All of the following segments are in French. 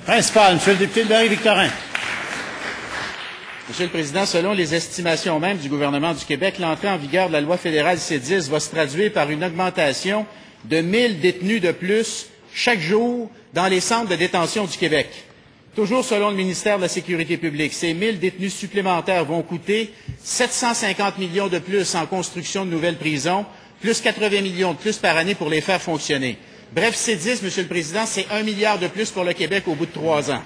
Principal, Monsieur le député de Berry-Victorin. Monsieur le Président, selon les estimations même du gouvernement du Québec, l'entrée en vigueur de la loi fédérale C-10 va se traduire par une augmentation de 1000 détenus de plus chaque jour dans les centres de détention du Québec. Toujours selon le ministère de la Sécurité publique, ces 1000 détenus supplémentaires vont coûter 750 millions de plus en construction de nouvelles prisons, plus 80 millions de plus par année pour les faire fonctionner. Bref, C-10, Monsieur le Président, c'est 1 milliard de plus pour le Québec au bout de 3 ans.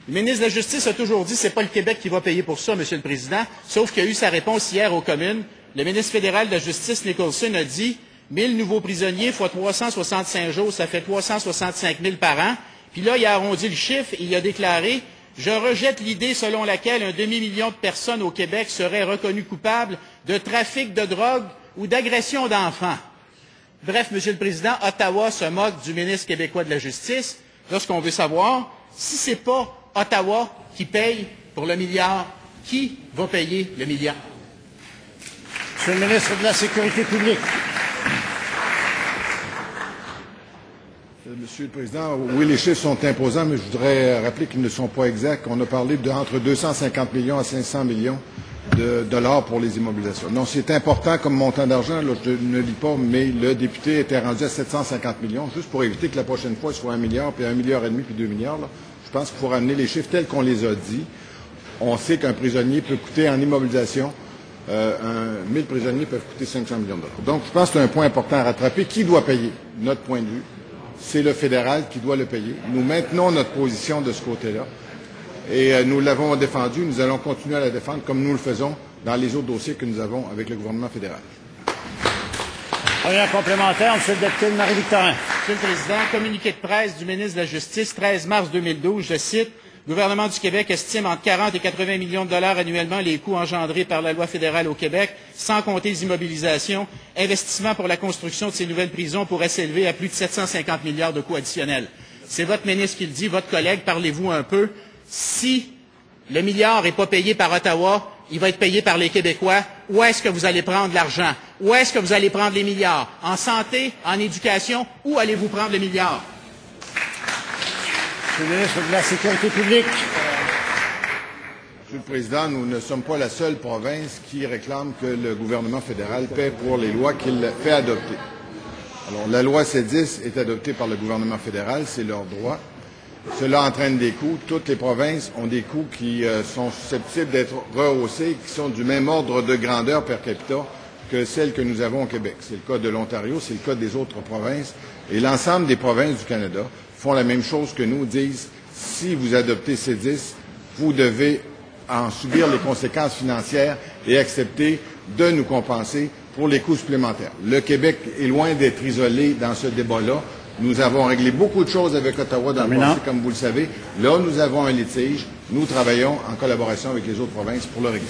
Le ministre de la Justice a toujours dit que ce n'est pas le Québec qui va payer pour ça, Monsieur le Président, sauf qu'il a eu sa réponse hier aux communes. Le ministre fédéral de la Justice, Nicholson, a dit 1000 nouveaux prisonniers fois 365 jours, ça fait 365 000 par an. Puis là, il a arrondi le chiffre et il a déclaré « Je rejette l'idée selon laquelle un demi-million de personnes au Québec seraient reconnues coupables de trafic de drogue ou d'agression d'enfants. » Bref, Monsieur le Président, Ottawa se moque du ministre québécois de la Justice. Là, ce qu'on veut savoir, si ce n'est pas Ottawa qui paye pour le milliard, qui va payer le milliard? Monsieur le ministre de la Sécurité publique. Monsieur le Président, oui, les chiffres sont imposants, mais je voudrais rappeler qu'ils ne sont pas exacts. On a parlé d'entre 250 millions à 500 millions de dollars pour les immobilisations. Non, c'est important comme montant d'argent. Là, je ne lis pas, mais le député était rendu à 750 millions, juste pour éviter que la prochaine fois, ce soit 1 milliard, puis 1,5 milliard, puis 2 milliards. Là. Je pense qu'il faut ramener les chiffres tels qu'on les a dit. On sait qu'un prisonnier peut coûter en immobilisation, 1000 prisonniers peuvent coûter 500 millions de dollars. Donc, je pense que c'est un point important à rattraper. Qui doit payer? Notre point de vue, c'est le fédéral qui doit le payer. Nous maintenons notre position de ce côté-là. Et nous l'avons défendu, nous allons continuer à la défendre comme nous le faisons dans les autres dossiers que nous avons avec le gouvernement fédéral. Première complémentaire, Monsieur le député de Marie-Victorin. Monsieur le Président, communiqué de presse du ministre de la Justice, 13 mars 2012, je cite, « Le gouvernement du Québec estime entre 40 et 80 millions de dollars annuellement les coûts engendrés par la loi fédérale au Québec, sans compter les immobilisations. Investissement pour la construction de ces nouvelles prisons pourrait s'élever à plus de 750 milliards de coûts additionnels. » C'est votre ministre qui le dit, votre collègue, parlez-vous un peu. Si le milliard n'est pas payé par Ottawa, il va être payé par les Québécois. Où est-ce que vous allez prendre l'argent? Où est-ce que vous allez prendre les milliards? En santé, en éducation, où allez-vous prendre les milliards? Monsieur le ministre de la Sécurité publique. Monsieur le Président, nous ne sommes pas la seule province qui réclame que le gouvernement fédéral paie pour les lois qu'il fait adopter. Alors, la loi C-10 est adoptée par le gouvernement fédéral, c'est leur droit. Cela entraîne des coûts. Toutes les provinces ont des coûts qui sont susceptibles d'être rehaussés, qui sont du même ordre de grandeur per capita que celles que nous avons au Québec. C'est le cas de l'Ontario, c'est le cas des autres provinces. Et l'ensemble des provinces du Canada font la même chose que nous, disent si vous adoptez C-10, vous devez en subir les conséquences financières et accepter de nous compenser pour les coûts supplémentaires. Le Québec est loin d'être isolé dans ce débat-là. Nous avons réglé beaucoup de choses avec Ottawa dans le passé, comme vous le savez. Là, nous avons un litige. Nous travaillons en collaboration avec les autres provinces pour le régler.